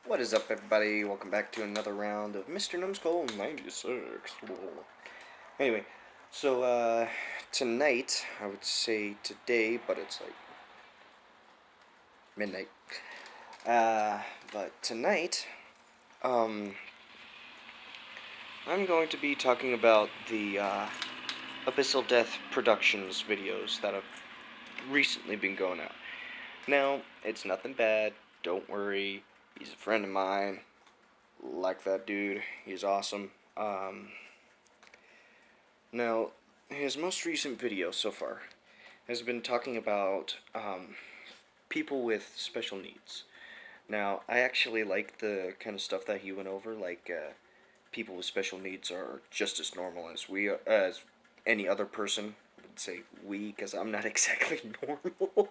What is up, everybody? Welcome back to another round of Mr. Numbskull 96. Anyway, so tonight, I would say today, but it's like midnight. Uh, but tonight, um, I'm going to be talking about the Abyssal Death Productions videos that have recently been going out. Now, it's nothing bad. Don't worry. He's a friend of mine. Like that dude. He's awesome. Now, his most recent video so far has been talking about people with special needs. Now, I actually like the kind of stuff that he went over, like people with special needs are just as normal as as any other person. I would say we, because I'm not exactly normal.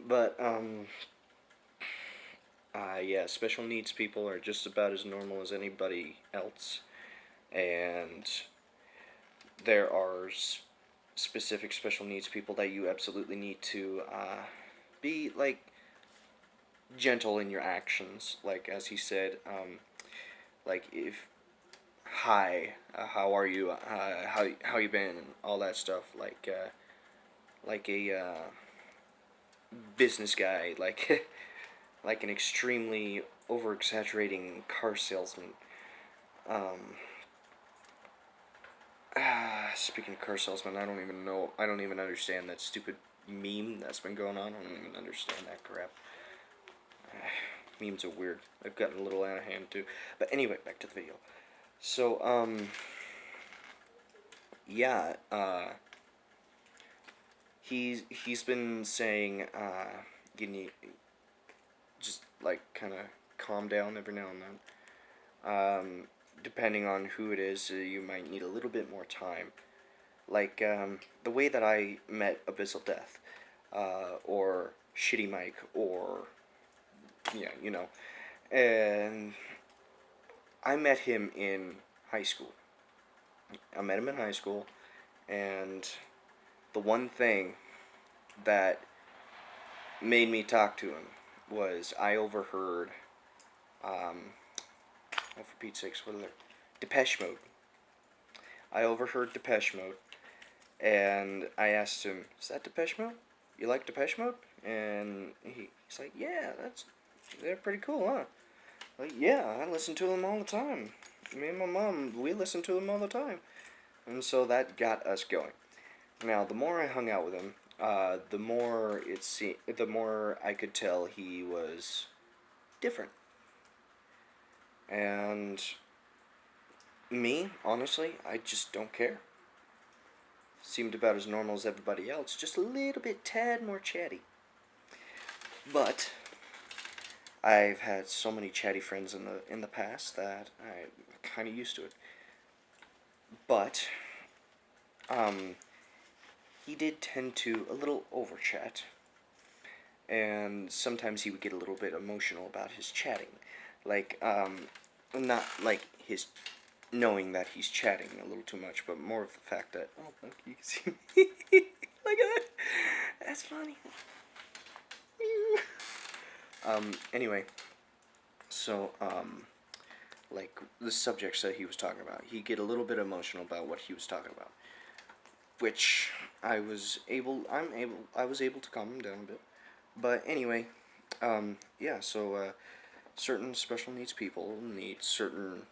But, yeah, special needs people are just about as normal as anybody else. And there are specific special needs people that you absolutely need to be like gentle in your actions. Like as he said, like if hi, how are you, how you been, and all that stuff. Like a business guy, like like an extremely over exaggerating car salesman. Um, Speaking of car salesman, I don't even know. I don't even understand that stupid meme that's been going on. I don't even understand that crap. Memes are weird. They've gotten a little out of hand too. But anyway, back to the video. So, yeah, he's been saying, you need just like kind of calm down every now and then. Depending on who it is, you might need a little bit more time. Like the way that I met Abyssal Death, or Shitty Mike, or yeah, you know, and I met him in high school. I met him in high school, and the one thing that made me talk to him was I overheard, oh, for Pete's sakes, what are they? Depeche Mode. I overheard Depeche Mode, and I asked him, "Is that Depeche Mode? You like Depeche Mode?" And he's like, "Yeah, they're pretty cool, huh?" Like, yeah, I listen to them all the time. Me and my mom, we listen to them all the time. And so that got us going. Now, the more I hung out with him, the more I could tell he was different. And me, honestly, I just don't care. Seemed about as normal as everybody else, just a little bit tad more chatty. But I've had so many chatty friends in the past that I'm kind of used to it. But he did tend to a little over chat, and sometimes he would get a little bit emotional about his chatting, like not like his knowing that he's chatting a little too much, but more of the fact that, oh look, you can see me. Look at that, that's funny. Anyway, so like the subjects that he was talking about, he'd get a little bit emotional about what he was talking about, which I was able to calm him down a bit. But anyway, yeah, so certain special needs people need certain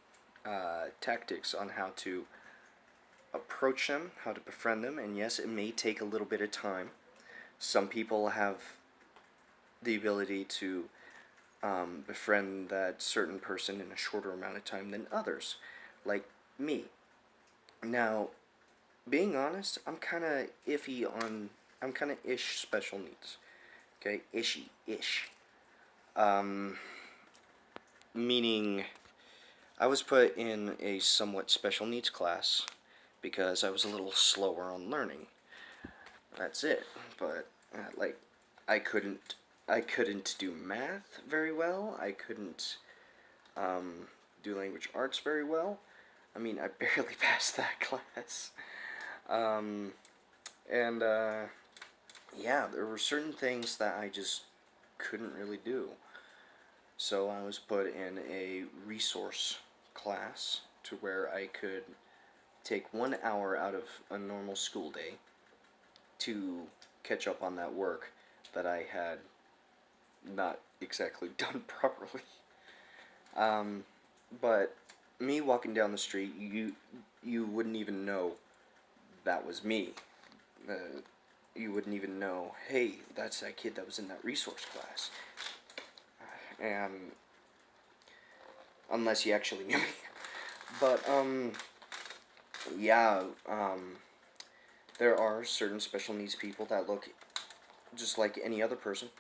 tactics on how to approach them, how to befriend them, and yes, it may take a little bit of time. Some people have the ability to befriend that certain person in a shorter amount of time than others, like me. Now, being honest, I'm kind of iffy on. I'm kind of ish special needs. Okay, ish. Um, Meaning, I was put in a somewhat special needs class because I was a little slower on learning. That's it. But like, I couldn't. I couldn't do math very well. I couldn't do language arts very well. I mean, I barely passed that class. Um, and yeah, there were certain things that I just couldn't really do. So I was put in a resource class to where I could take 1 hour out of a normal school day to catch up on that work that I had not exactly done properly. Um, but me walking down the street, you wouldn't even know that was me. Uh, you wouldn't even know, hey, that's that kid that was in that resource class. And unless you actually knew me. But yeah, there are certain special needs people that look just like any other person.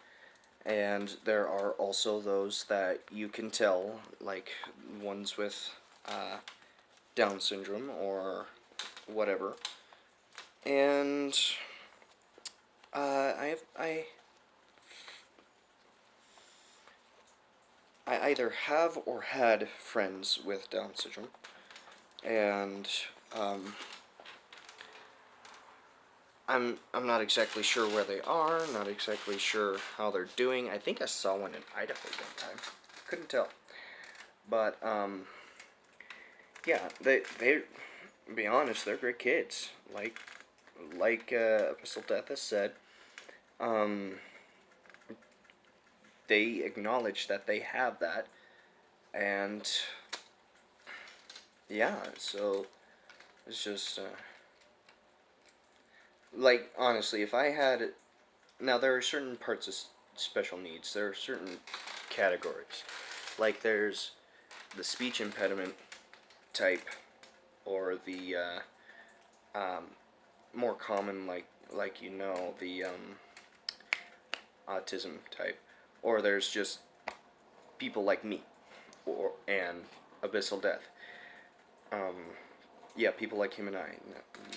And there are also those that you can tell, like ones with Down syndrome or whatever. And I either have or had friends with Down syndrome, and um, I'm not exactly sure where they are. Not exactly sure how they're doing. I think I saw one in Idaho one time. Couldn't tell, but yeah, they to be honest, they're great kids. Like Abyssal Death has said, um, they acknowledge that they have that, and yeah, so it's just like honestly, if I had now there are certain parts of special needs. There are certain categories, like there's the speech impediment type, or the more common like the autism type, or there's just people like me, or and Abyssal Death. Um, yeah, people like him and I,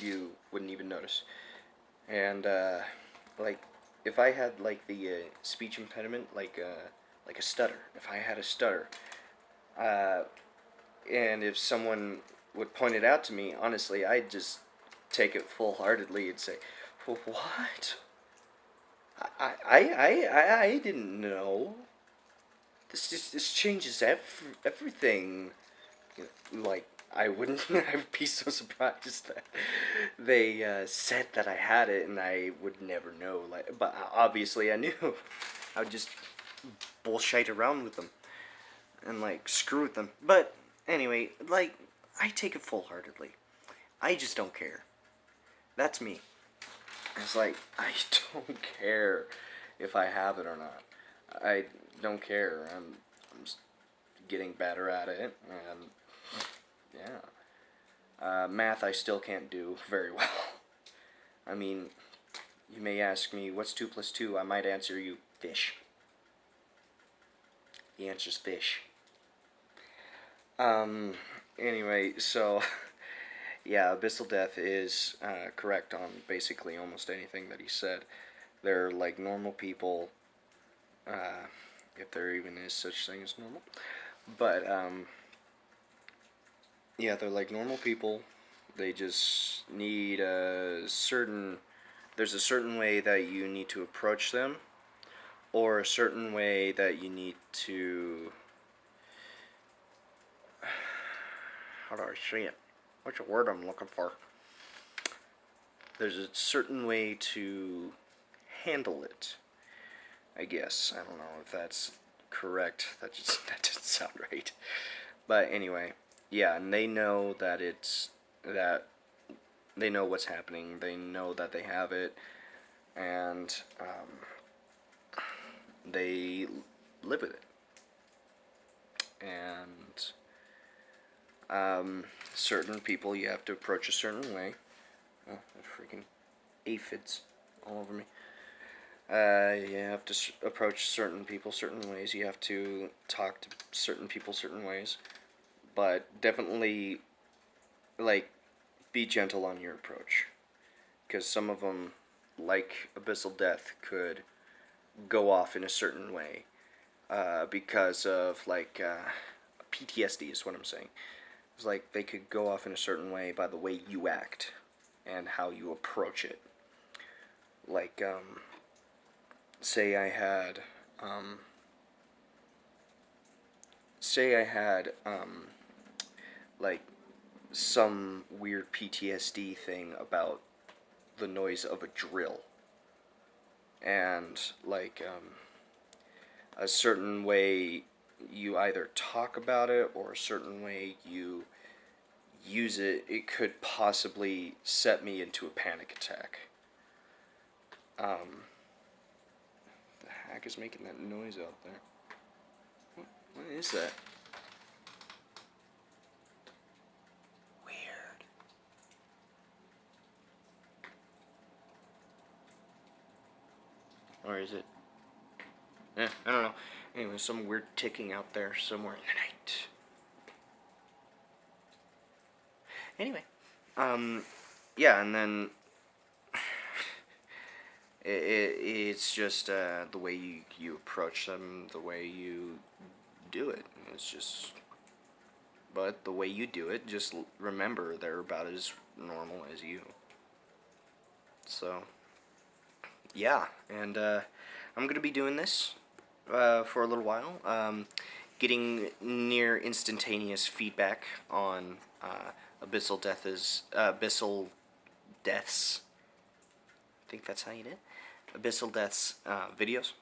you wouldn't even notice. And like, if I had like the speech impediment, like a stutter, if I had a stutter, uh, and if someone would point it out to me, honestly, I'd just take it full heartedly and say, "What? I didn't know. This changes everything." Like, I wouldn't. I would be so surprised that they said that I had it, and I would never know. Like, but obviously I knew. I would just bullshit around with them and like screw with them. But anyway, like, I take it full heartedly. I just don't care. That's me. It's like, I don't care if I have it or not. I don't care. I'm just getting better at it, and yeah. Math I still can't do very well. I mean, you may ask me, what's 2 plus 2? I might answer you, fish. The answer's fish. Anyway, so, yeah, Abyssal Death is correct on basically almost anything that he said. They're like normal people, if there even is such thing as normal. But, yeah, they're like normal people. They just need there's a certain way that you need to approach them, or a certain way that you need to, how do I say it? What's the word I'm looking for? There's a certain way to handle it, I guess. I don't know if that's correct. That doesn't sound right. But anyway, yeah, and they know that they know what's happening. They know that they have it, and they live with it. And certain people you have to approach a certain way. Oh, freaking aphids all over me. You have to approach certain people certain ways. You have to talk to certain people certain ways. But definitely, like, be gentle on your approach. Because some of them, like Abyssal Death, could go off in a certain way. Because of, like, PTSD is what I'm saying. It's like they could go off in a certain way by the way you act and how you approach it. Like, say I had, say I had, like, some weird PTSD thing about the noise of a drill. And, like, a certain way you either talk about it or a certain way you use it, it could possibly set me into a panic attack. The heck is making that noise out there? What is that? Weird. Or is it? I don't know. Anyway, some weird ticking out there somewhere in the night. Anyway, yeah, and then it's just the way you approach them, the way you do it. It's just, but the way you do it, just remember they're about as normal as you. So, yeah, and I'm gonna be doing this for a little while. Getting near instantaneous feedback on Abyssal Deaths. I think that's how you did. Abyssal Deaths videos.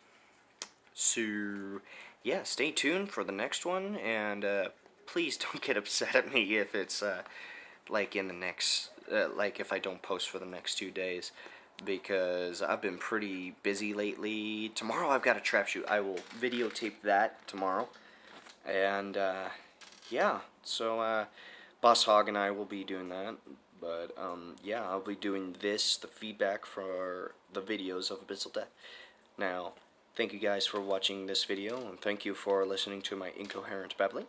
So, yeah, stay tuned for the next one, and please don't get upset at me if it's like in the next, like if I don't post for the next 2 days, because I've been pretty busy lately. Tomorrow I've got a trap shoot. I will videotape that tomorrow, and yeah, so Boss Hog and I will be doing that. But, yeah, I'll be doing the feedback for the videos of Abyssal Death. Now, thank you guys for watching this video, and thank you for listening to my incoherent babbling.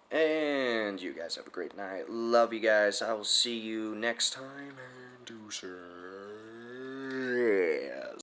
And you guys have a great night. Love you guys. I will see you next time, and deuces.